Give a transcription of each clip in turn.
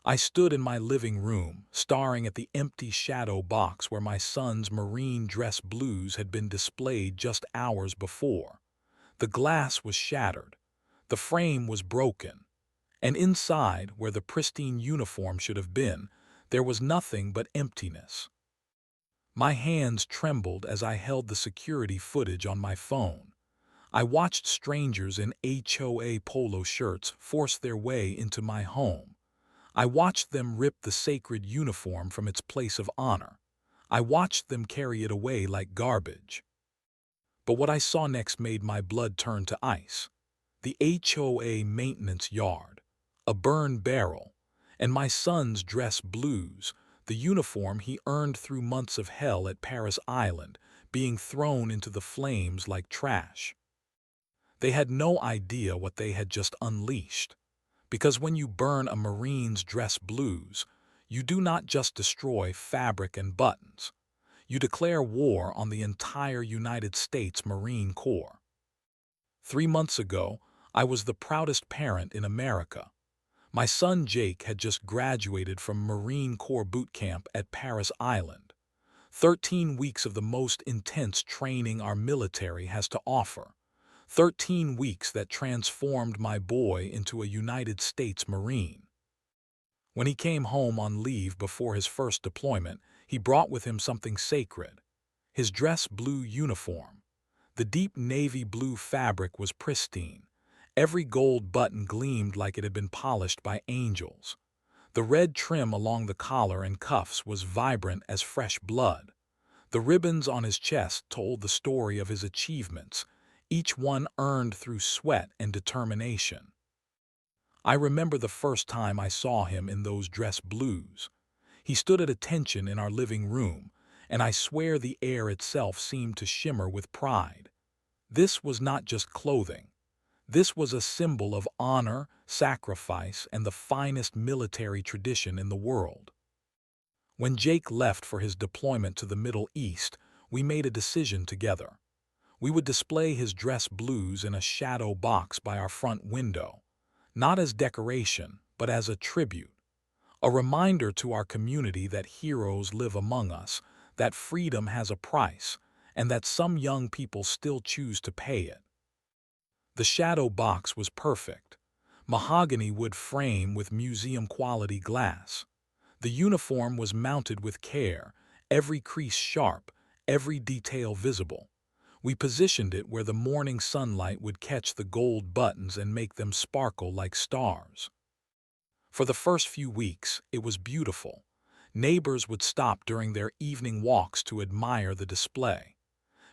I stood in my living room, staring at the empty shadow box where my son's marine dress blues had been displayed just hours before. The glass was shattered, the frame was broken, and inside, where the pristine uniform should have been, there was nothing but emptiness. My hands trembled as I held the security footage on my phone. I watched strangers in HOA polo shirts force their way into my home. I watched them rip the sacred uniform from its place of honor. I watched them carry it away like garbage. But what I saw next made my blood turn to ice. The HOA maintenance yard, a burned barrel, and my son's dress blues, the uniform he earned through months of hell at Paris Island, being thrown into the flames like trash. They had no idea what they had just unleashed. Because when you burn a Marine's dress blues, you do not just destroy fabric and buttons. You declare war on the entire United States Marine Corps. 3 months ago, I was the proudest parent in America. My son Jake had just graduated from Marine Corps boot camp at Paris Island. 13 weeks of the most intense training our military has to offer. 13 weeks that transformed my boy into a United States Marine. When he came home on leave before his first deployment, he brought with him something sacred: his dress blue uniform. The deep navy blue fabric was pristine. Every gold button gleamed like it had been polished by angels. The red trim along the collar and cuffs was vibrant as fresh blood. The ribbons on his chest told the story of his achievements, each one earned through sweat and determination. I remember the first time I saw him in those dress blues. He stood at attention in our living room, and I swear the air itself seemed to shimmer with pride. This was not just clothing. This was a symbol of honor, sacrifice, and the finest military tradition in the world. When Jake left for his deployment to the Middle East, we made a decision together. We would display his dress blues in a shadow box by our front window, not as decoration, but as a tribute, a reminder to our community that heroes live among us, that freedom has a price, and that some young people still choose to pay it. The shadow box was perfect. Mahogany wood frame with museum-quality glass. The uniform was mounted with care, every crease sharp, every detail visible. We positioned it where the morning sunlight would catch the gold buttons and make them sparkle like stars. For the first few weeks, it was beautiful. Neighbors would stop during their evening walks to admire the display.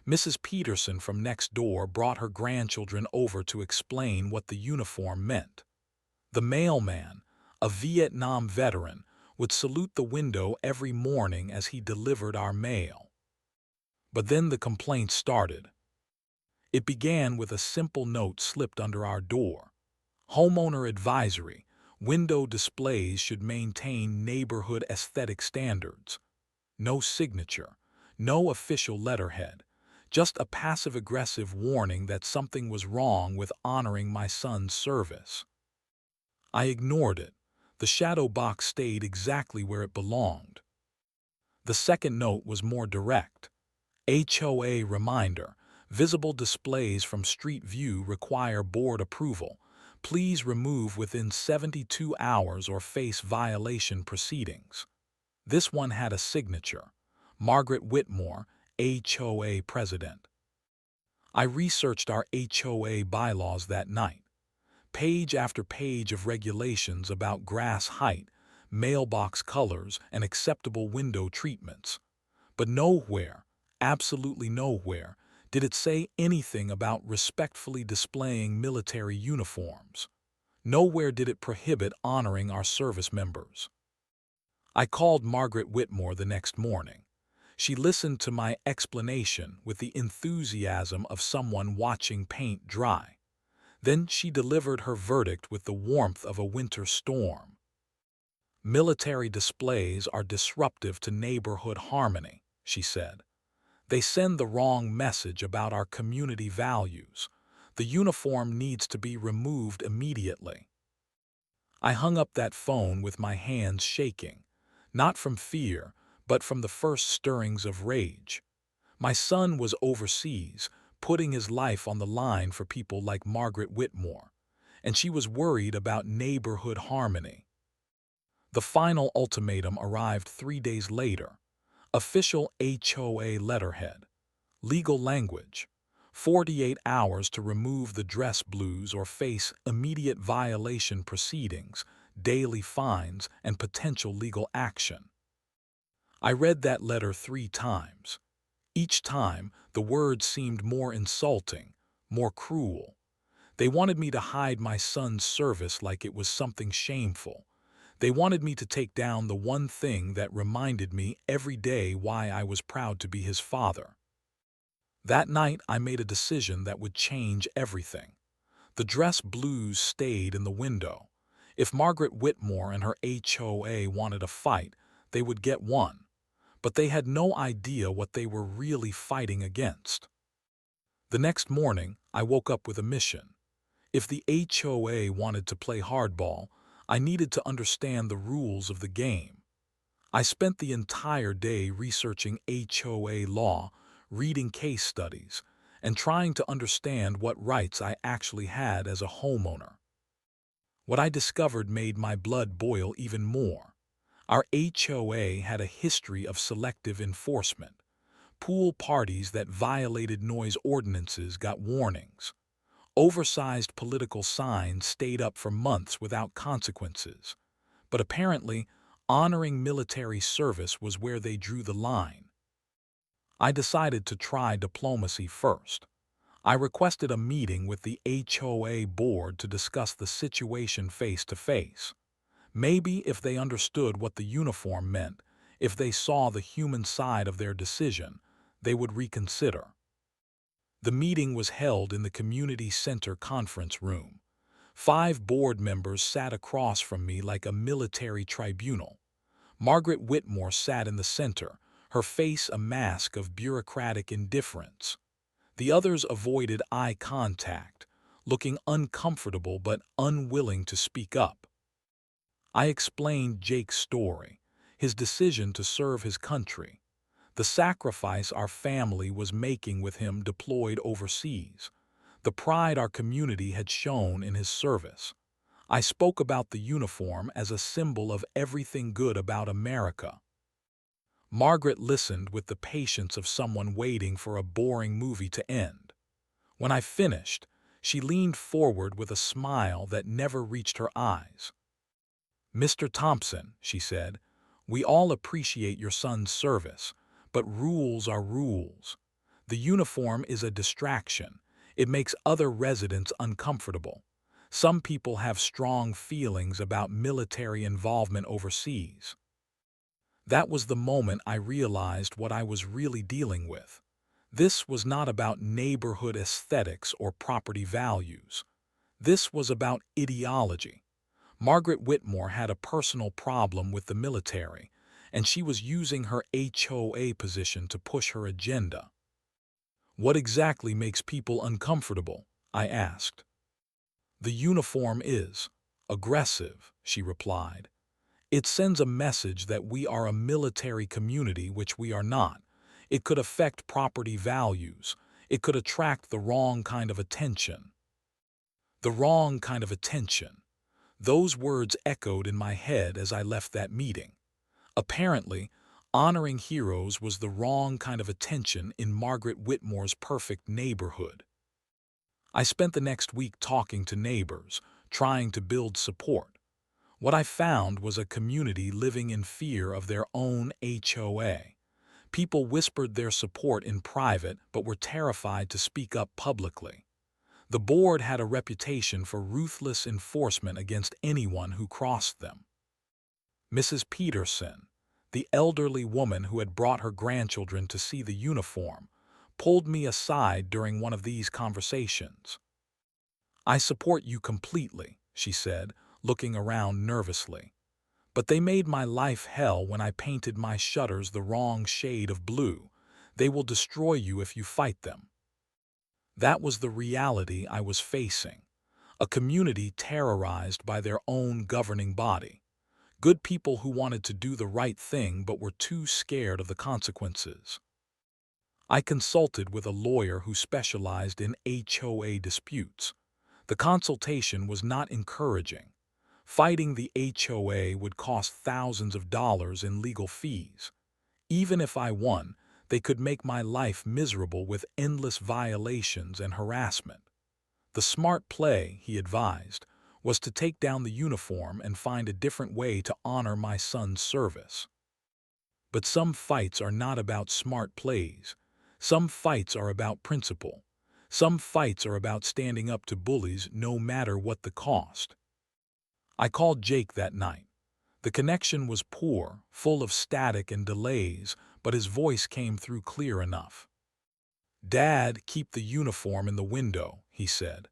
Mrs. Peterson from next door brought her grandchildren over to explain what the uniform meant. The mailman, a Vietnam veteran, would salute the window every morning as he delivered our mail. But then the complaints started. It began with a simple note slipped under our door. Homeowner advisory: window displays should maintain neighborhood aesthetic standards. No signature, no official letterhead, just a passive-aggressive warning that something was wrong with honoring my son's service. I ignored it. The shadow box stayed exactly where it belonged. The second note was more direct. HOA reminder: visible displays from street view require board approval. Please remove within 72 hours or face violation proceedings. This one had a signature: Margaret Whitmore, HOA President. I researched our HOA bylaws that night. Page after page of regulations about grass height, mailbox colors, and acceptable window treatments. But nowhere, absolutely nowhere, did it say anything about respectfully displaying military uniforms. Nowhere did it prohibit honoring our service members. I called Margaret Whitmore the next morning. She listened to my explanation with the enthusiasm of someone watching paint dry. Then she delivered her verdict with the warmth of a winter storm. Military displays are disruptive to neighborhood harmony, she said. They send the wrong message about our community values. The uniform needs to be removed immediately. I hung up that phone with my hands shaking, not from fear, but from the first stirrings of rage. My son was overseas, putting his life on the line for people like Margaret Whitmore, and she was worried about neighborhood harmony. The final ultimatum arrived 3 days later. Official HOA letterhead. Legal language. 48 hours to remove the dress blues or face immediate violation proceedings, daily fines, and potential legal action. I read that letter 3 times. Each time, the words seemed more insulting, more cruel. They wanted me to hide my son's service like it was something shameful. They wanted me to take down the one thing that reminded me every day why I was proud to be his father. That night, I made a decision that would change everything. The dress blues stayed in the window. If Margaret Whitmore and her HOA wanted a fight, they would get one. But they had no idea what they were really fighting against. The next morning, I woke up with a mission. If the HOA wanted to play hardball, I needed to understand the rules of the game. I spent the entire day researching HOA law, reading case studies, and trying to understand what rights I actually had as a homeowner. What I discovered made my blood boil even more. Our HOA had a history of selective enforcement. Pool parties that violated noise ordinances got warnings. Oversized political signs stayed up for months without consequences. But apparently, honoring military service was where they drew the line. I decided to try diplomacy first. I requested a meeting with the HOA board to discuss the situation face to face. Maybe if they understood what the uniform meant, if they saw the human side of their decision, they would reconsider. The meeting was held in the community center conference room. 5 board members sat across from me like a military tribunal. Margaret Whitmore sat in the center, her face a mask of bureaucratic indifference. The others avoided eye contact, looking uncomfortable but unwilling to speak up. I explained Jake's story, his decision to serve his country, the sacrifice our family was making with him deployed overseas, the pride our community had shown in his service. I spoke about the uniform as a symbol of everything good about America. Margaret listened with the patience of someone waiting for a boring movie to end. When I finished, she leaned forward with a smile that never reached her eyes. "Mr. Thompson," she said, "we all appreciate your son's service, but rules are rules. The uniform is a distraction. It makes other residents uncomfortable. Some people have strong feelings about military involvement overseas." That was the moment I realized what I was really dealing with. This was not about neighborhood aesthetics or property values. This was about ideology. Margaret Whitmore had a personal problem with the military, and she was using her HOA position to push her agenda. "What exactly makes people uncomfortable?" I asked. "The uniform is aggressive," she replied. "It sends a message that we are a military community, which we are not. It could affect property values. It could attract the wrong kind of attention." The wrong kind of attention. Those words echoed in my head as I left that meeting. Apparently, honoring heroes was the wrong kind of attention in Margaret Whitmore's perfect neighborhood. I spent the next week talking to neighbors, trying to build support. What I found was a community living in fear of their own HOA. People whispered their support in private but were terrified to speak up publicly. The board had a reputation for ruthless enforcement against anyone who crossed them. Mrs. Peterson, the elderly woman who had brought her grandchildren to see the uniform, pulled me aside during one of these conversations. "I support you completely," she said, looking around nervously. "But they made my life hell when I painted my shutters the wrong shade of blue. They will destroy you if you fight them." That was the reality I was facing. a community terrorized by their own governing body. Good people who wanted to do the right thing but were too scared of the consequences. I consulted with a lawyer who specialized in HOA disputes. The consultation was not encouraging. Fighting the HOA would cost thousands of dollars in legal fees. Even if I won, they could make my life miserable with endless violations and harassment. The smart play, he advised, was to take down the uniform and find a different way to honor my son's service. But some fights are not about smart plays. Some fights are about principle. Some fights are about standing up to bullies no matter what the cost. I called Jake that night. The connection was poor, full of static and delays, but his voice came through clear enough. "Dad, keep the uniform in the window," he said.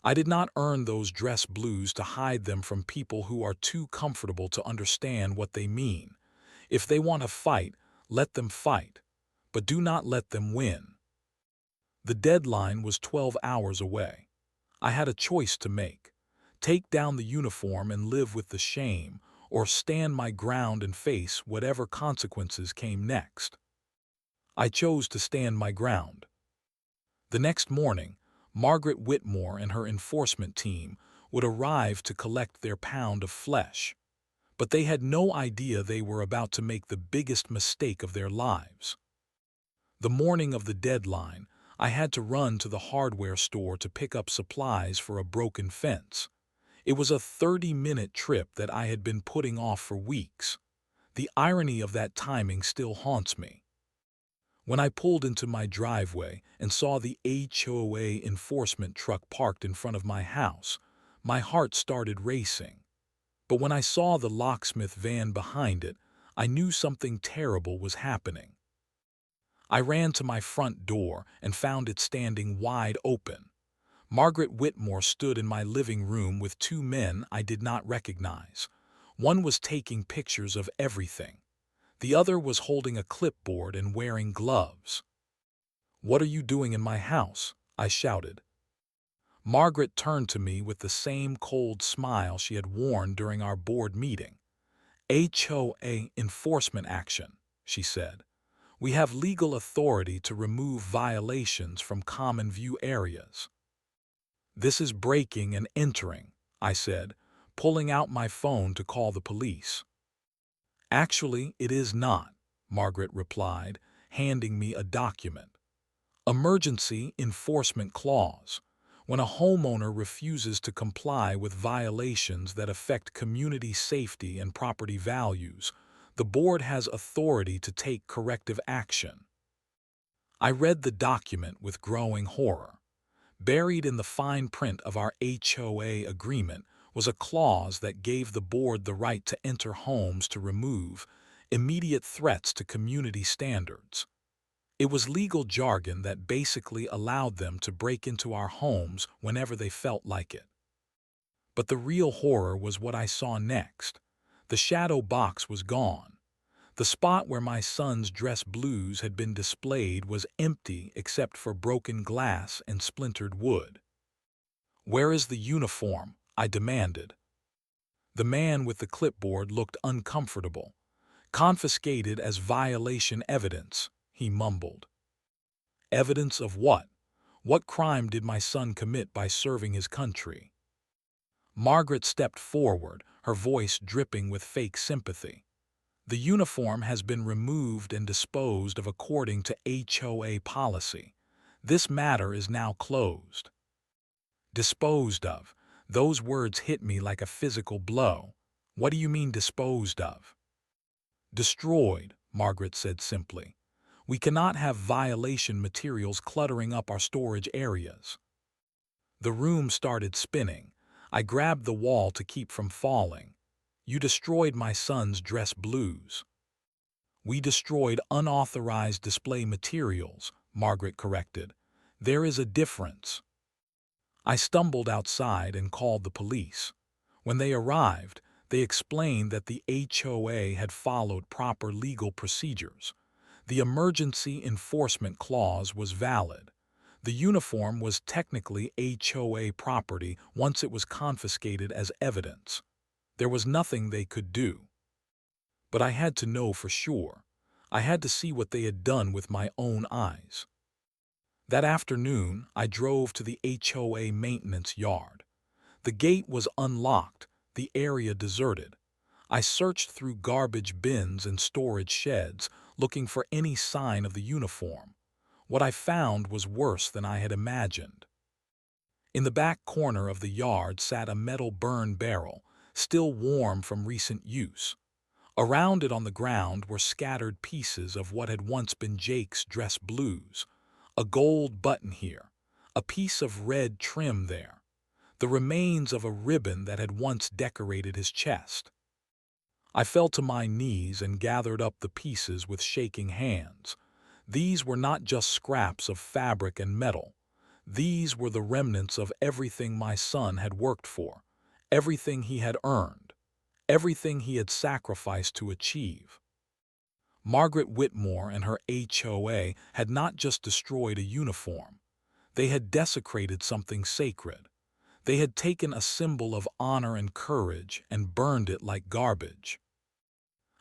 "I did not earn those dress blues to hide them from people who are too comfortable to understand what they mean. If they want to fight, let them fight, but do not let them win." The deadline was 12 hours away. I had a choice to make: take down the uniform and live with the shame, or stand my ground and face whatever consequences came next. I chose to stand my ground. The next morning, Margaret Whitmore and her enforcement team would arrive to collect their pound of flesh. But they had no idea they were about to make the biggest mistake of their lives. The morning of the deadline, I had to run to the hardware store to pick up supplies for a broken fence. It was a 30-minute trip that I had been putting off for weeks. The irony of that timing still haunts me. When I pulled into my driveway and saw the HOA enforcement truck parked in front of my house, my heart started racing. But when I saw the locksmith van behind it, I knew something terrible was happening. I ran to my front door and found it standing wide open. Margaret Whitmore stood in my living room with two men I did not recognize. One was taking pictures of everything. The other was holding a clipboard and wearing gloves. "What are you doing in my house?" I shouted. Margaret turned to me with the same cold smile she had worn during our board meeting. "HOA enforcement action," she said. "We have legal authority to remove violations from common view areas." "This is breaking and entering," I said, pulling out my phone to call the police. "Actually, it is not," Margaret replied, handing me a document. "Emergency Enforcement Clause. When a homeowner refuses to comply with violations that affect community safety and property values, the board has authority to take corrective action." I read the document with growing horror. Buried in the fine print of our HOA agreement was a clause that gave the board the right to enter homes to remove immediate threats to community standards. It was legal jargon that basically allowed them to break into our homes whenever they felt like it. But the real horror was what I saw next. The shadow box was gone. The spot where my son's dress blues had been displayed was empty except for broken glass and splintered wood. "Where is the uniform?" I demanded. The man with the clipboard looked uncomfortable. "Confiscated as violation evidence," he mumbled. "Evidence of what? What crime did my son commit by serving his country?" Margaret stepped forward, her voice dripping with fake sympathy. "The uniform has been removed and disposed of according to HOA policy. This matter is now closed." Disposed of. Those words hit me like a physical blow. "What do you mean disposed of?" "Destroyed," Margaret said simply. "We cannot have violation materials cluttering up our storage areas." The room started spinning. I grabbed the wall to keep from falling. "You destroyed my son's dress blues." "We destroyed unauthorized display materials," Margaret corrected. "There is a difference." I stumbled outside and called the police. When they arrived, they explained that the HOA had followed proper legal procedures. The emergency enforcement clause was valid. The uniform was technically HOA property once it was confiscated as evidence. There was nothing they could do. But I had to know for sure. I had to see what they had done with my own eyes. That afternoon, I drove to the HOA maintenance yard. The gate was unlocked, the area deserted. I searched through garbage bins and storage sheds, looking for any sign of the uniform. What I found was worse than I had imagined. In the back corner of the yard sat a metal burn barrel, still warm from recent use. Around it on the ground were scattered pieces of what had once been Jake's dress blues. A gold button here, a piece of red trim there, the remains of a ribbon that had once decorated his chest. I fell to my knees and gathered up the pieces with shaking hands. These were not just scraps of fabric and metal. These were the remnants of everything my son had worked for, everything he had earned, everything he had sacrificed to achieve. Margaret Whitmore and her HOA had not just destroyed a uniform. They had desecrated something sacred. They had taken a symbol of honor and courage and burned it like garbage.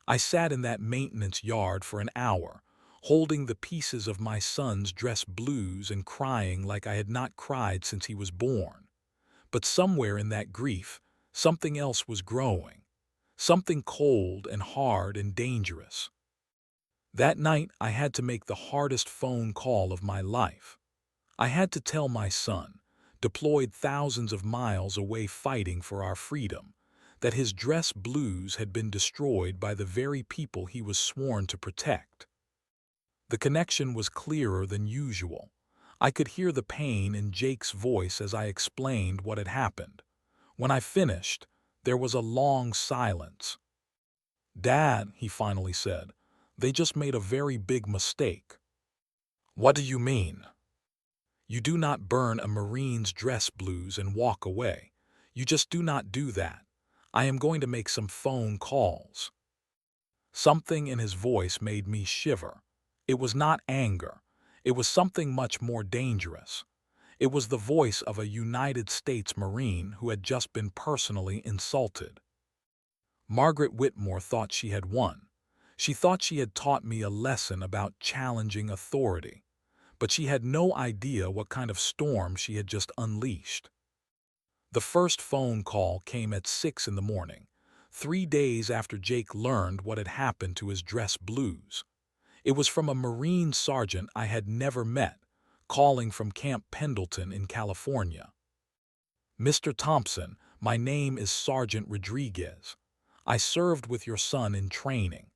I sat in that maintenance yard for an hour, holding the pieces of my son's dress blues and crying like I had not cried since he was born. But somewhere in that grief, something else was growing, something cold and hard and dangerous. That night, I had to make the hardest phone call of my life. I had to tell my son, deployed thousands of miles away fighting for our freedom, that his dress blues had been destroyed by the very people he was sworn to protect. The connection was clearer than usual. I could hear the pain in Jake's voice as I explained what had happened. When I finished, there was a long silence. "Dad," he finally said, "they just made a very big mistake." "What do you mean?" "You do not burn a Marine's dress blues and walk away. You just do not do that. I am going to make some phone calls." Something in his voice made me shiver. It was not anger. It was something much more dangerous. It was the voice of a United States Marine who had just been personally insulted. Margaret Whitmore thought she had won. She thought she had taught me a lesson about challenging authority. But she had no idea what kind of storm she had just unleashed. The first phone call came at 6 in the morning, 3 days after Jake learned what had happened to his dress blues. It was from a Marine sergeant I had never met, calling from Camp Pendleton in California. "Mr. Thompson, my name is Sergeant Rodriguez. I served with your son in training.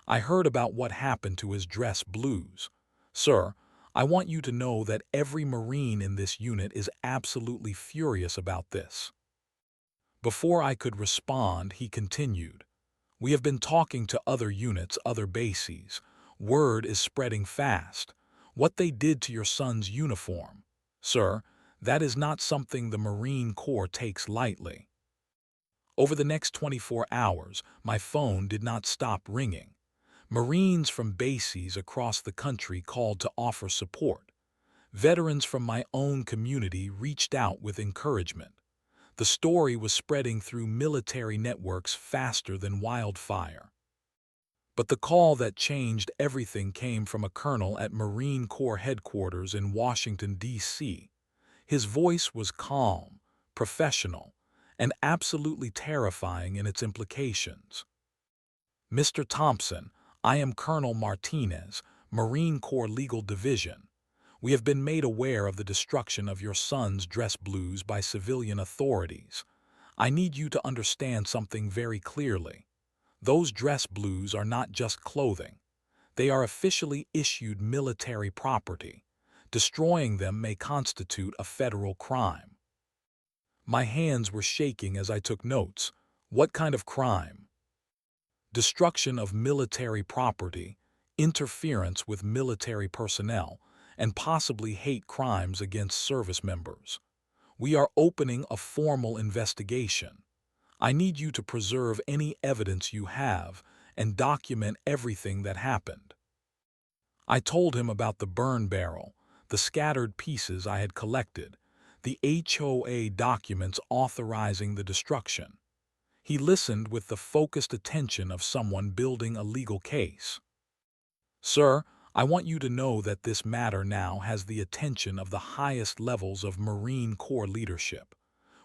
I heard about what happened to his dress blues. Sir, I want you to know that every Marine in this unit is absolutely furious about this." Before I could respond, he continued, "We have been talking to other units, other bases. Word is spreading fast. What they did to your son's uniform, sir, that is not something the Marine Corps takes lightly." Over the next 24 hours, my phone did not stop ringing. Marines from bases across the country called to offer support. Veterans from my own community reached out with encouragement. The story was spreading through military networks faster than wildfire. But the call that changed everything came from a colonel at Marine Corps headquarters in Washington, D.C. His voice was calm, professional, and absolutely terrifying in its implications. "Mr. Thompson, I am Colonel Martinez, Marine Corps Legal Division. We have been made aware of the destruction of your son's dress blues by civilian authorities. I need you to understand something very clearly. Those dress blues are not just clothing. They are officially issued military property. Destroying them may constitute a federal crime." My hands were shaking as I took notes. What kind of crime? Destruction of military property, interference with military personnel, and possibly hate crimes against service members. We are opening a formal investigation. I need you to preserve any evidence you have and document everything that happened. I told him about the burn barrel, the scattered pieces I had collected, the HOA documents authorizing the destruction. He listened with the focused attention of someone building a legal case. "Sir, I want you to know that this matter now has the attention of the highest levels of Marine Corps leadership.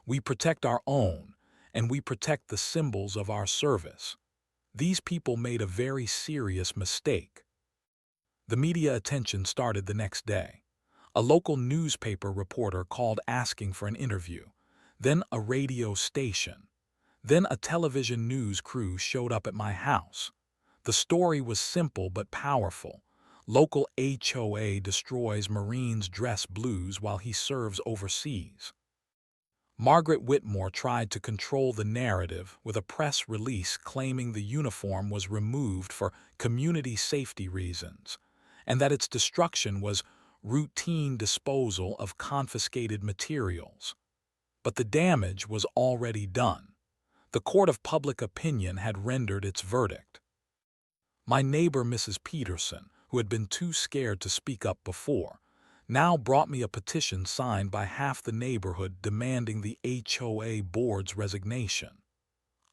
We protect our own, and we protect the symbols of our service. These people made a very serious mistake." The media attention started the next day. A local newspaper reporter called asking for an interview, then a radio station. Then a television news crew showed up at my house. The story was simple but powerful. Local HOA destroys Marine's dress blues while he serves overseas. Margaret Whitmore tried to control the narrative with a press release claiming the uniform was removed for community safety reasons, and that its destruction was routine disposal of confiscated materials. But the damage was already done. The court of public opinion had rendered its verdict. My neighbor, Mrs. Peterson, who had been too scared to speak up before, now brought me a petition signed by half the neighborhood demanding the HOA board's resignation.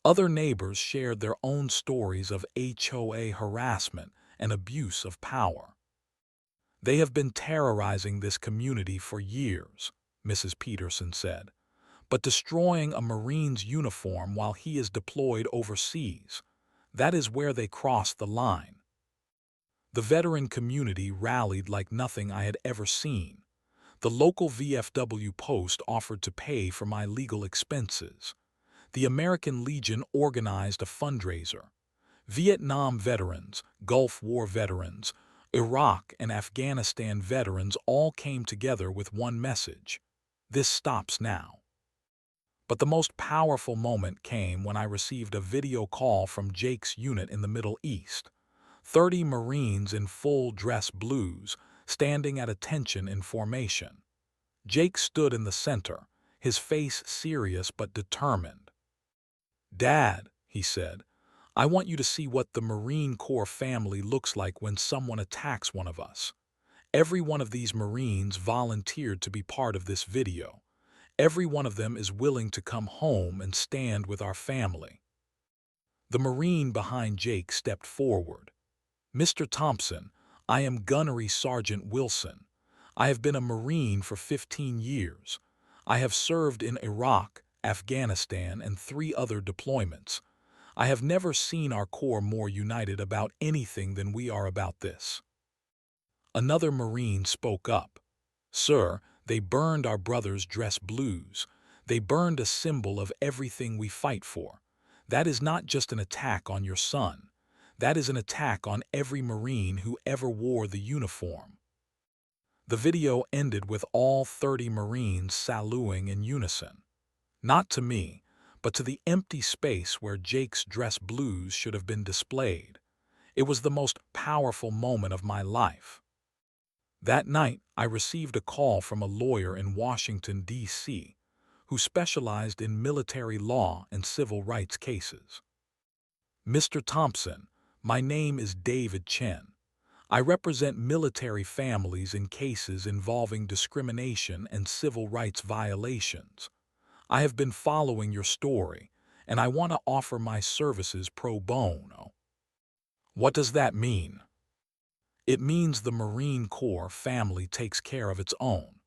Other neighbors shared their own stories of HOA harassment and abuse of power. "They have been terrorizing this community for years," Mrs. Peterson said, "but destroying a Marine's uniform while he is deployed overseas, that is where they cross the line." The veteran community rallied like nothing I had ever seen. The local VFW post offered to pay for my legal expenses. The American Legion organized a fundraiser. Vietnam veterans, Gulf War veterans, Iraq and Afghanistan veterans all came together with one message: this stops now. But the most powerful moment came when I received a video call from Jake's unit in the Middle East. 30 Marines in full dress blues, standing at attention in formation. Jake stood in the center, his face serious but determined. "Dad," he said, "I want you to see what the Marine Corps family looks like when someone attacks one of us. Every one of these Marines volunteered to be part of this video. Every one of them is willing to come home and stand with our family." The Marine behind Jake stepped forward. "Mr. Thompson, I am Gunnery Sergeant Wilson. I have been a Marine for 15 years. I have served in Iraq, Afghanistan, and 3 other deployments. I have never seen our Corps more united about anything than we are about this." Another Marine spoke up. "Sir, they burned our brothers' dress blues. They burned a symbol of everything we fight for. That is not just an attack on your son. That is an attack on every Marine who ever wore the uniform." The video ended with all 30 Marines saluting in unison. Not to me, but to the empty space where Jake's dress blues should have been displayed. It was the most powerful moment of my life. That night, I received a call from a lawyer in Washington, D.C., who specialized in military law and civil rights cases. "Mr. Thompson, my name is David Chen. I represent military families in cases involving discrimination and civil rights violations. I have been following your story, and I want to offer my services pro bono." What does that mean? It means the Marine Corps family takes care of its own.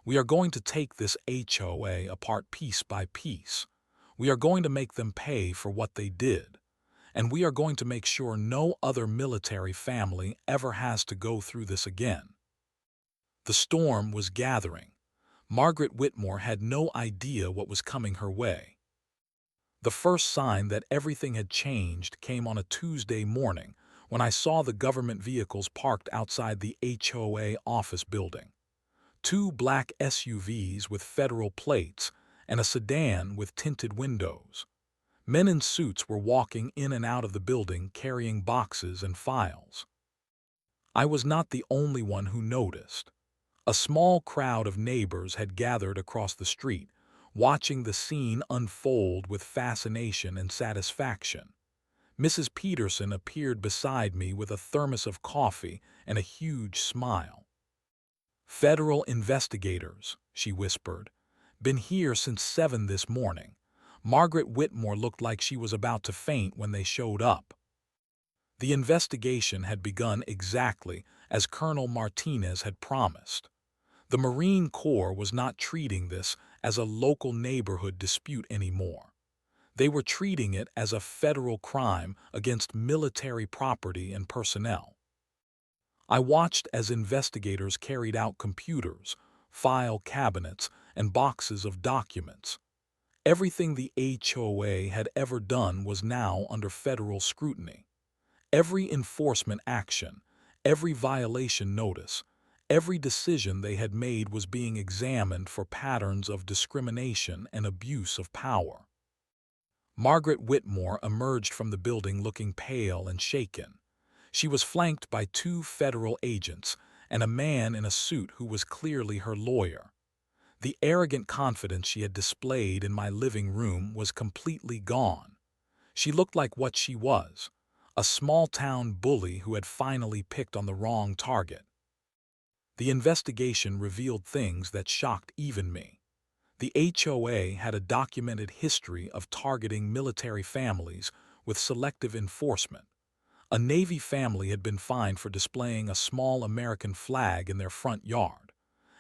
We are going to take this HOA apart piece by piece. We are going to make them pay for what they did. And we are going to make sure no other military family ever has to go through this again. The storm was gathering. Margaret Whitmore had no idea what was coming her way. The first sign that everything had changed came on a Tuesday morning when I saw the government vehicles parked outside the HOA office building. 2 black SUVs with federal plates and a sedan with tinted windows. Men in suits were walking in and out of the building carrying boxes and files. I was not the only one who noticed. A small crowd of neighbors had gathered across the street, watching the scene unfold with fascination and satisfaction. Mrs. Peterson appeared beside me with a thermos of coffee and a huge smile. "Federal investigators," she whispered. "Been here since 7 this morning." Margaret Whitmore looked like she was about to faint when they showed up. The investigation had begun exactly as Colonel Martinez had promised. The Marine Corps was not treating this as a local neighborhood dispute anymore. They were treating it as a federal crime against military property and personnel. I watched as investigators carried out computers, file cabinets, and boxes of documents. Everything the HOA had ever done was now under federal scrutiny. Every enforcement action, every violation notice, every decision they had made was being examined for patterns of discrimination and abuse of power. Margaret Whitmore emerged from the building looking pale and shaken. She was flanked by 2 federal agents and a man in a suit who was clearly her lawyer. The arrogant confidence she had displayed in my living room was completely gone. She looked like what she was, a small-town bully who had finally picked on the wrong target. The investigation revealed things that shocked even me. The HOA had a documented history of targeting military families with selective enforcement. A Navy family had been fined for displaying a small American flag in their front yard.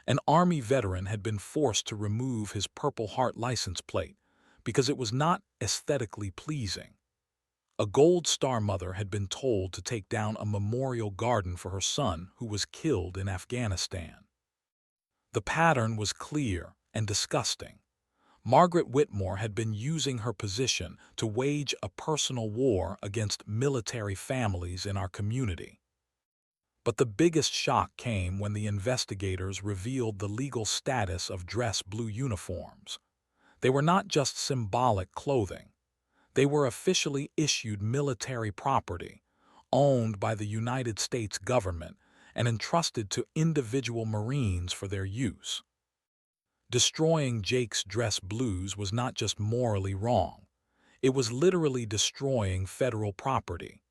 An Army veteran had been forced to remove his Purple Heart license plate because it was not aesthetically pleasing. A Gold Star mother had been told to take down a memorial garden for her son who was killed in Afghanistan. The pattern was clear and disgusting. Margaret Whitmore had been using her position to wage a personal war against military families in our community. But the biggest shock came when the investigators revealed the legal status of dress blue uniforms. They were not just symbolic clothing. They were officially issued military property, owned by the United States government and entrusted to individual Marines for their use. Destroying Jake's dress blues was not just morally wrong. It was literally destroying federal property.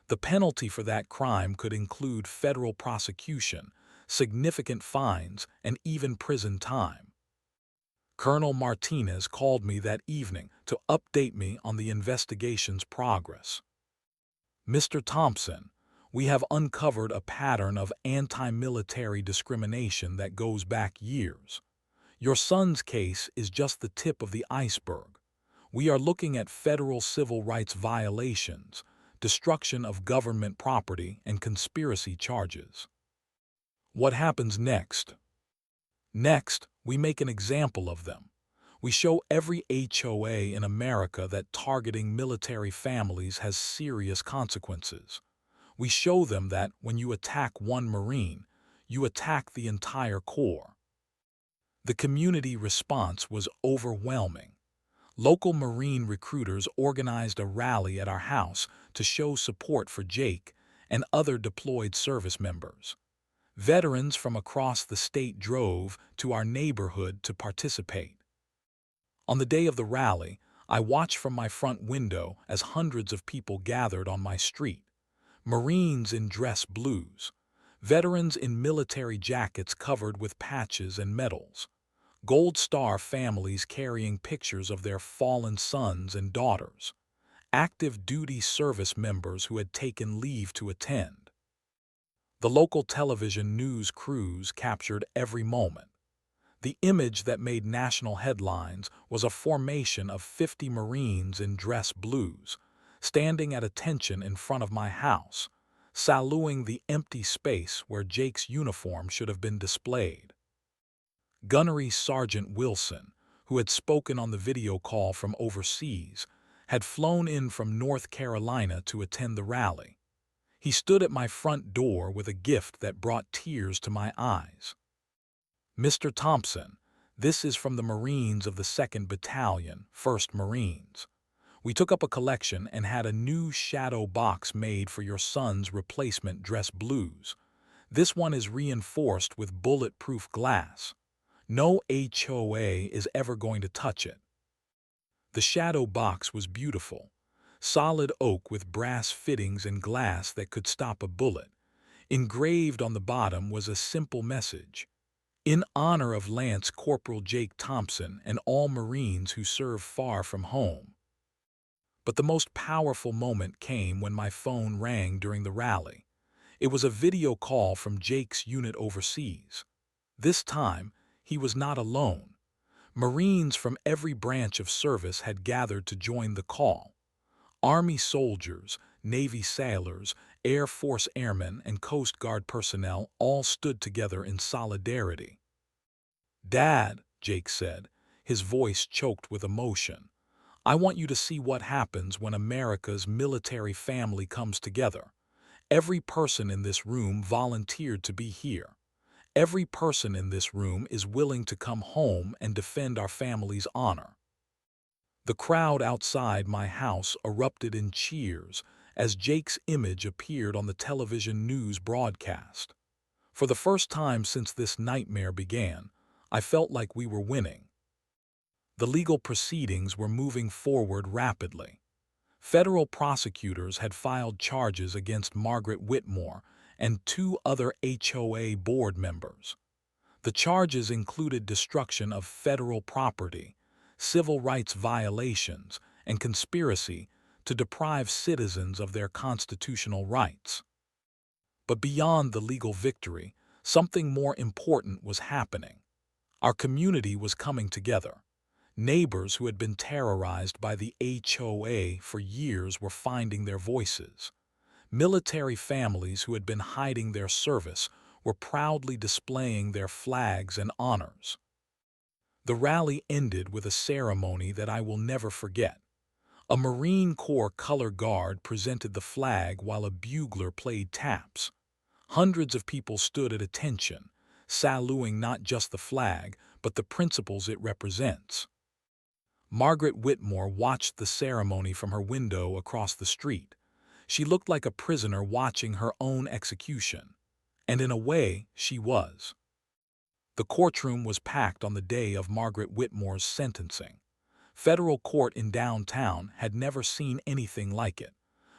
The penalty for that crime could include federal prosecution, significant fines, and even prison time. Colonel Martinez called me that evening to update me on the investigation's progress. "Mr. Thompson, we have uncovered a pattern of anti-military discrimination that goes back years. Your son's case is just the tip of the iceberg. We are looking at federal civil rights violations, destruction of government property, and conspiracy charges." What happens next? Next, we make an example of them. We show every HOA in America that targeting military families has serious consequences. We show them that when you attack one Marine, you attack the entire Corps. The community response was overwhelming. Local Marine recruiters organized a rally at our house to show support for Jake and other deployed service members. Veterans from across the state drove to our neighborhood to participate. On the day of the rally, I watched from my front window as hundreds of people gathered on my street. Marines in dress blues, veterans in military jackets covered with patches and medals, Gold Star families carrying pictures of their fallen sons and daughters, active duty service members who had taken leave to attend. The local television news crews captured every moment. The image that made national headlines was a formation of 50 Marines in dress blues, standing at attention in front of my house, saluting the empty space where Jake's uniform should have been displayed. Gunnery Sergeant Wilson, who had spoken on the video call from overseas, had flown in from North Carolina to attend the rally. He stood at my front door with a gift that brought tears to my eyes. "Mr. Thompson, this is from the Marines of the 2nd Battalion, 1st Marines. We took up a collection and had a new shadow box made for your son's replacement dress blues. This one is reinforced with bulletproof glass. No HOA is ever going to touch it." The shadow box was beautiful. Solid oak with brass fittings and glass that could stop a bullet. Engraved on the bottom was a simple message: In honor of Lance Corporal Jake Thompson and all Marines who serve far from home. But the most powerful moment came when my phone rang during the rally. It was a video call from Jake's unit overseas. This time, he was not alone. Marines from every branch of service had gathered to join the call. Army soldiers, Navy sailors, Air Force airmen, and Coast Guard personnel all stood together in solidarity. "Dad," Jake said, his voice choked with emotion, "I want you to see what happens when America's military family comes together. Every person in this room volunteered to be here. Every person in this room is willing to come home and defend our family's honor." The crowd outside my house erupted in cheers as Jake's image appeared on the television news broadcast. For the first time since this nightmare began, I felt like we were winning. The legal proceedings were moving forward rapidly. Federal prosecutors had filed charges against Margaret Whitmore and 2 other HOA board members. The charges included destruction of federal property, civil rights violations, and conspiracy to deprive citizens of their constitutional rights. But beyond the legal victory, something more important was happening. Our community was coming together. Neighbors who had been terrorized by the HOA for years were finding their voices. Military families who had been hiding their service were proudly displaying their flags and honors. The rally ended with a ceremony that I will never forget. A Marine Corps color guard presented the flag while a bugler played taps. Hundreds of people stood at attention, saluting not just the flag, but the principles it represents. Margaret Whitmore watched the ceremony from her window across the street. She looked like a prisoner watching her own execution. And in a way, she was. The courtroom was packed on the day of Margaret Whitmore's sentencing. Federal court in downtown had never seen anything like it.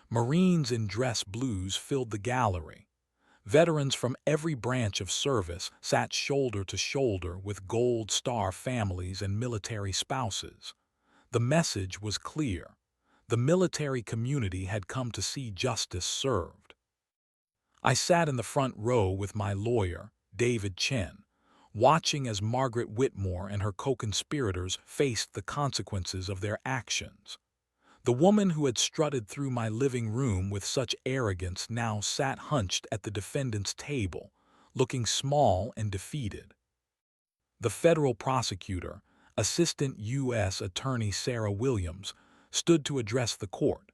Marines in dress blues filled the gallery. Veterans from every branch of service sat shoulder to shoulder with Gold Star families and military spouses. The message was clear. The military community had come to see justice served. I sat in the front row with my lawyer, David Chen, watching as Margaret Whitmore and her co-conspirators faced the consequences of their actions. The woman who had strutted through my living room with such arrogance now sat hunched at the defendant's table, looking small and defeated. The federal prosecutor, Assistant U.S. Attorney Sarah Williams, stood to address the court.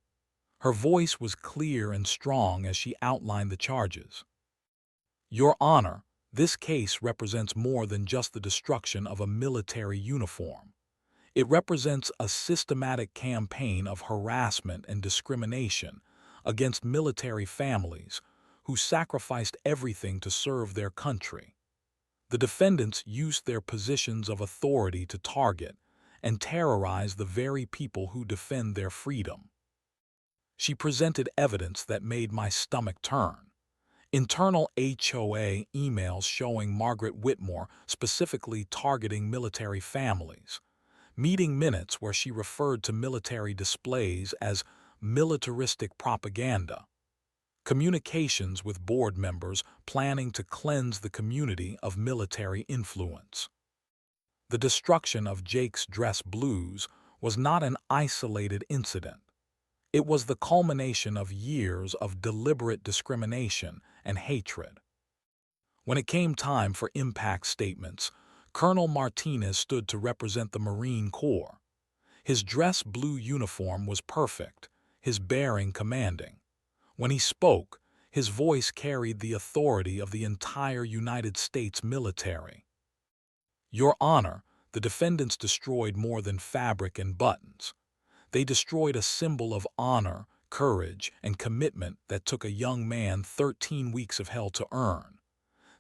Her voice was clear and strong as she outlined the charges. "Your Honor, this case represents more than just the destruction of a military uniform. It represents a systematic campaign of harassment and discrimination against military families who sacrificed everything to serve their country. The defendants used their positions of authority to target and terrorize the very people who defend their freedom." She presented evidence that made my stomach turn. Internal HOA emails showing Margaret Whitmore specifically targeting military families. Meeting minutes where she referred to military displays as militaristic propaganda. Communications with board members planning to cleanse the community of military influence. The destruction of Jake's dress blues was not an isolated incident. It was the culmination of years of deliberate discrimination and hatred. When it came time for impact statements, Colonel Martinez stood to represent the Marine Corps. His dress blue uniform was perfect, his bearing commanding. When he spoke, his voice carried the authority of the entire United States military. "Your Honor, the defendants destroyed more than fabric and buttons. They destroyed a symbol of honor, courage, and commitment that took a young man 13 weeks of hell to earn.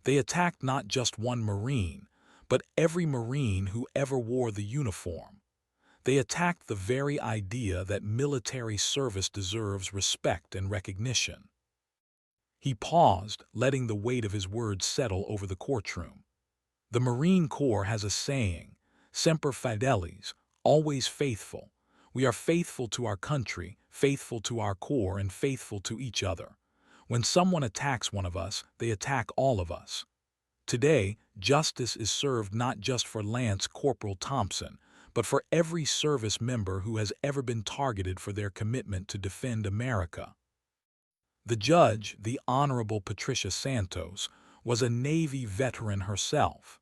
They attacked not just one Marine, but every Marine who ever wore the uniform. They attacked the very idea that military service deserves respect and recognition." He paused, letting the weight of his words settle over the courtroom. The Marine Corps has a saying, Semper Fidelis, always faithful. We are faithful to our country, faithful to our Corps, and faithful to each other. When someone attacks one of us, they attack all of us. Today, justice is served not just for Lance Corporal Thompson, but for every service member who has ever been targeted for their commitment to defend America. The judge, the Honorable Patricia Santos, was a Navy veteran herself.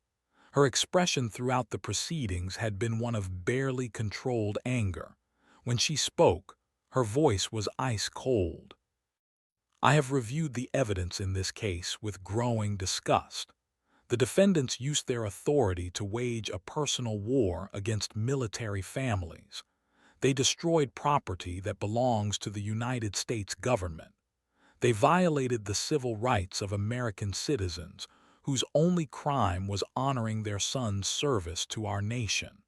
Her expression throughout the proceedings had been one of barely controlled anger. When she spoke, her voice was ice cold. I have reviewed the evidence in this case with growing disgust. The defendants used their authority to wage a personal war against military families. They destroyed property that belongs to the United States government. They violated the civil rights of American citizens whose only crime was honoring their son's service to our nation.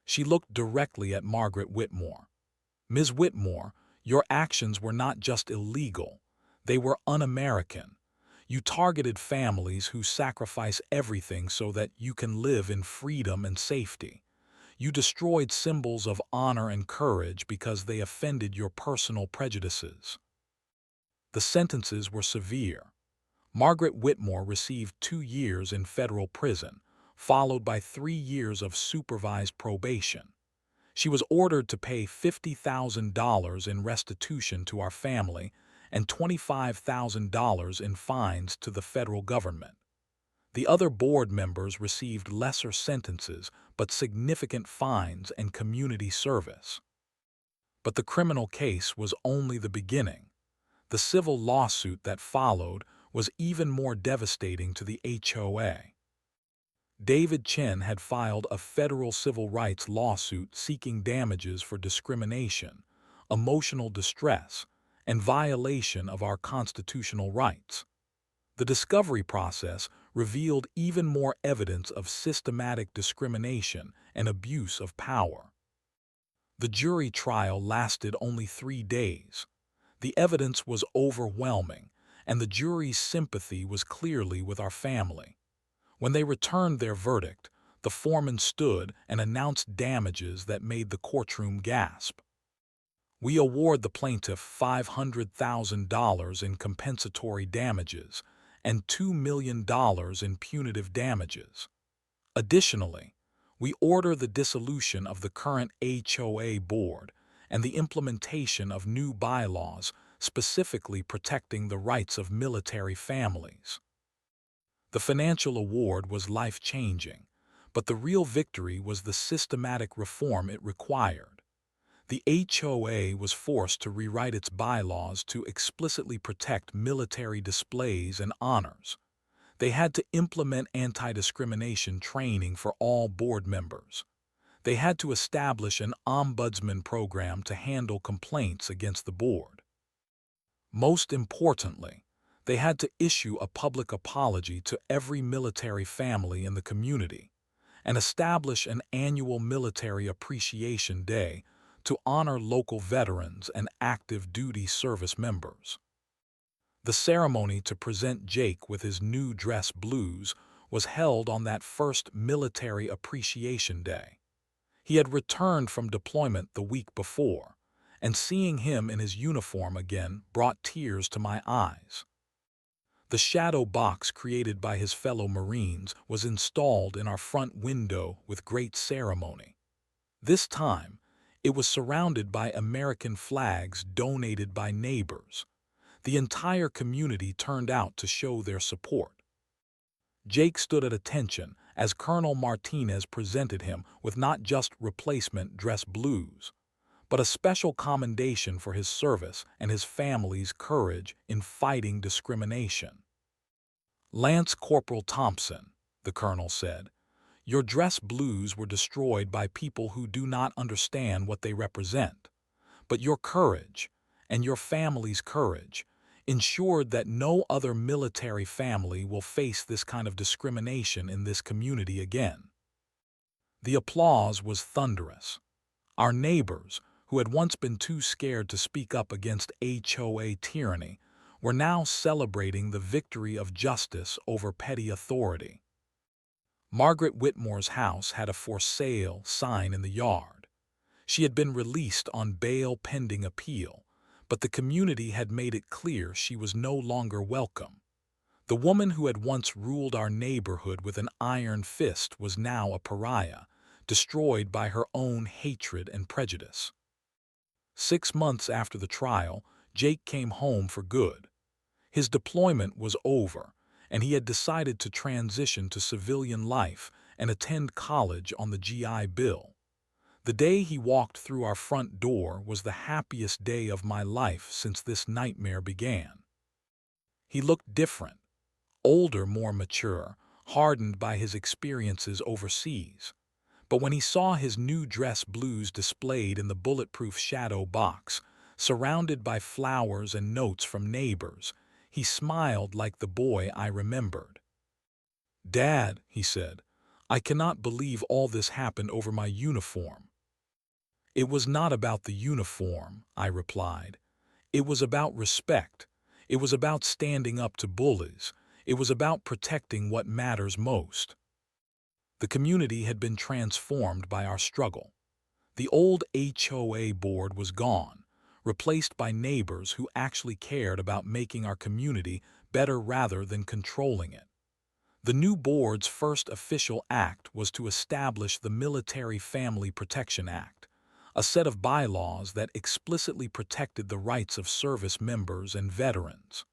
She looked directly at Margaret Whitmore. Ms. Whitmore, your actions were not just illegal, they were un-American. You targeted families who sacrifice everything so that you can live in freedom and safety. You destroyed symbols of honor and courage because they offended your personal prejudices. The sentences were severe. Margaret Whitmore received 2 years in federal prison, followed by 3 years of supervised probation. She was ordered to pay $50,000 in restitution to our family and $25,000 in fines to the federal government. The other board members received lesser sentences but significant fines and community service. But the criminal case was only the beginning. The civil lawsuit that followed was even more devastating to the HOA. David Chen had filed a federal civil rights lawsuit seeking damages for discrimination, emotional distress, and violation of our constitutional rights. The discovery process revealed even more evidence of systematic discrimination and abuse of power. The jury trial lasted only 3 days. The evidence was overwhelming, and the jury's sympathy was clearly with our family. When they returned their verdict, the foreman stood and announced damages that made the courtroom gasp. We award the plaintiff $500,000 in compensatory damages and $2 million in punitive damages. Additionally, we order the dissolution of the current HOA board and the implementation of new bylaws specifically protecting the rights of military families. The financial award was life-changing, but the real victory was the systematic reform it required. The HOA was forced to rewrite its bylaws to explicitly protect military displays and honors. They had to implement anti-discrimination training for all board members. They had to establish an ombudsman program to handle complaints against the board. Most importantly, they had to issue a public apology to every military family in the community and establish an annual Military Appreciation Day to honor local veterans and active duty service members. The ceremony to present Jake with his new dress blues was held on that first Military Appreciation Day. He had returned from deployment the week before, and seeing him in his uniform again brought tears to my eyes. The shadow box created by his fellow Marines was installed in our front window with great ceremony. This time, it was surrounded by American flags donated by neighbors. The entire community turned out to show their support. Jake stood at attention as Colonel Martinez presented him with not just replacement dress blues, but a special commendation for his service and his family's courage in fighting discrimination. Lance Corporal Thompson, the colonel said, your dress blues were destroyed by people who do not understand what they represent, but your courage, and your family's courage, ensured that no other military family will face this kind of discrimination in this community again. The applause was thunderous. Our neighbors, who had once been too scared to speak up against HOA tyranny, were now celebrating the victory of justice over petty authority. Margaret Whitmore's house had a "for sale" sign in the yard. She had been released on bail pending appeal, but the community had made it clear she was no longer welcome. The woman who had once ruled our neighborhood with an iron fist was now a pariah, destroyed by her own hatred and prejudice. 6 months after the trial, Jake came home for good. His deployment was over, and he had decided to transition to civilian life and attend college on the GI Bill. The day he walked through our front door was the happiest day of my life since this nightmare began. He looked different, older, more mature, hardened by his experiences overseas. But when he saw his new dress blues displayed in the bulletproof shadow box, surrounded by flowers and notes from neighbors, he smiled like the boy I remembered. "Dad," he said, "I cannot believe all this happened over my uniform." "It was not about the uniform," I replied. "It was about respect. It was about standing up to bullies. It was about protecting what matters most." The community had been transformed by our struggle. The old HOA board was gone, replaced by neighbors who actually cared about making our community better rather than controlling it. The new board's first official act was to establish the Military Family Protection Act, a set of bylaws that explicitly protected the rights of service members and veterans.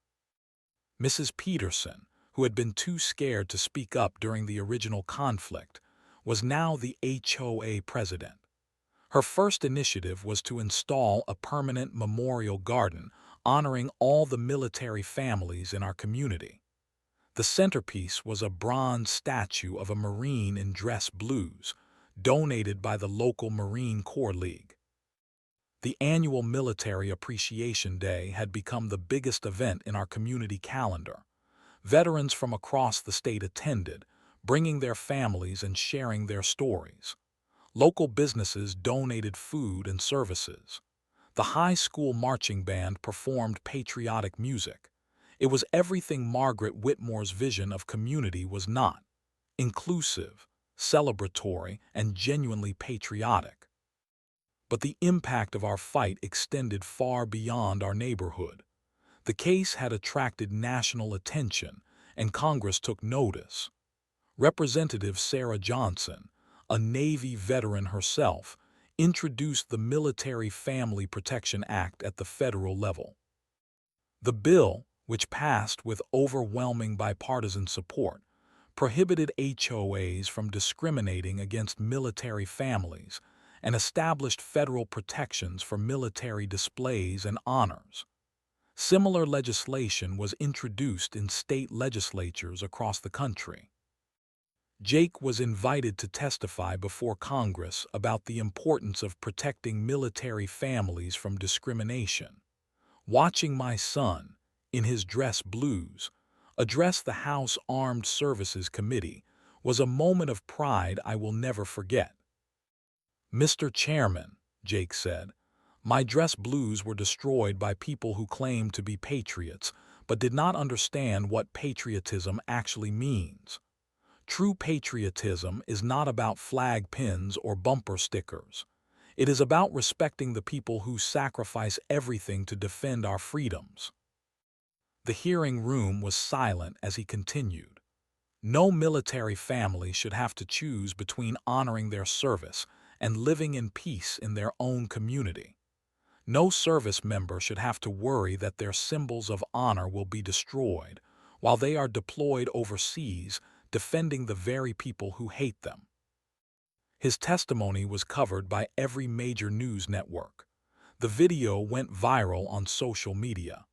Mrs. Peterson, who had been too scared to speak up during the original conflict, was now the HOA president. Her first initiative was to install a permanent memorial garden honoring all the military families in our community. The centerpiece was a bronze statue of a Marine in dress blues, donated by the local Marine Corps League. The annual Military Appreciation Day had become the biggest event in our community calendar. Veterans from across the state attended, bringing their families and sharing their stories. Local businesses donated food and services. The high school marching band performed patriotic music. It was everything Margaret Whitmore's vision of community was not: inclusive, celebratory, and genuinely patriotic. But the impact of our fight extended far beyond our neighborhood. The case had attracted national attention, and Congress took notice. Representative Sarah Johnson, a Navy veteran herself, introduced the Military Family Protection Act at the federal level. The bill, which passed with overwhelming bipartisan support, prohibited HOAs from discriminating against military families and established federal protections for military displays and honors. Similar legislation was introduced in state legislatures across the country. Jake was invited to testify before Congress about the importance of protecting military families from discrimination. Watching my son, in his dress blues, address the House Armed Services Committee was a moment of pride I will never forget. "Mr. Chairman," Jake said, "my dress blues were destroyed by people who claimed to be patriots but did not understand what patriotism actually means. True patriotism is not about flag pins or bumper stickers. It is about respecting the people who sacrifice everything to defend our freedoms." The hearing room was silent as he continued. No military family should have to choose between honoring their service and living in peace in their own community. No service member should have to worry that their symbols of honor will be destroyed while they are deployed overseas defending the very people who hate them. His testimony was covered by every major news network. The video went viral on social media.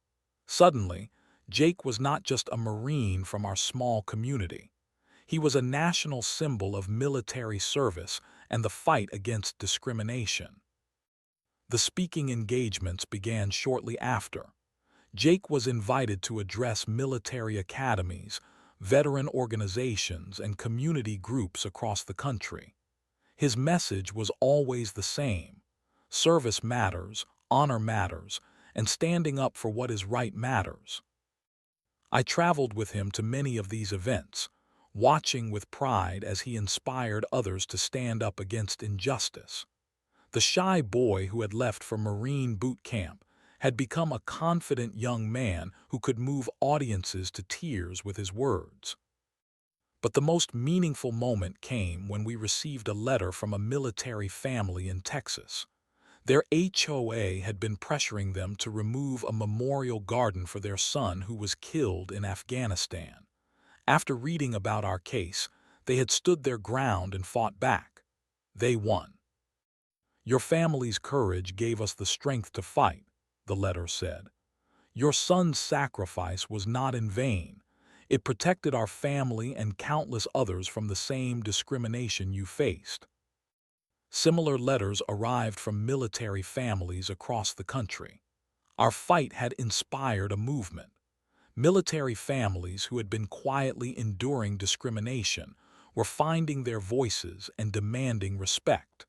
Suddenly, Jake was not just a Marine from our small community. He was a national symbol of military service and the fight against discrimination. The speaking engagements began shortly after. Jake was invited to address military academies, veteran organizations, and community groups across the country. His message was always the same: service matters, honor matters, and standing up for what is right matters. I traveled with him to many of these events, watching with pride as he inspired others to stand up against injustice. The shy boy who had left for Marine boot camp had become a confident young man who could move audiences to tears with his words. But the most meaningful moment came when we received a letter from a military family in Texas. Their HOA had been pressuring them to remove a memorial garden for their son who was killed in Afghanistan. After reading about our case, they had stood their ground and fought back. They won. "Your family's courage gave us the strength to fight," the letter said. "Your son's sacrifice was not in vain. It protected our family and countless others from the same discrimination you faced." Similar letters arrived from military families across the country. Our fight had inspired a movement. Military families who had been quietly enduring discrimination were finding their voices and demanding respect.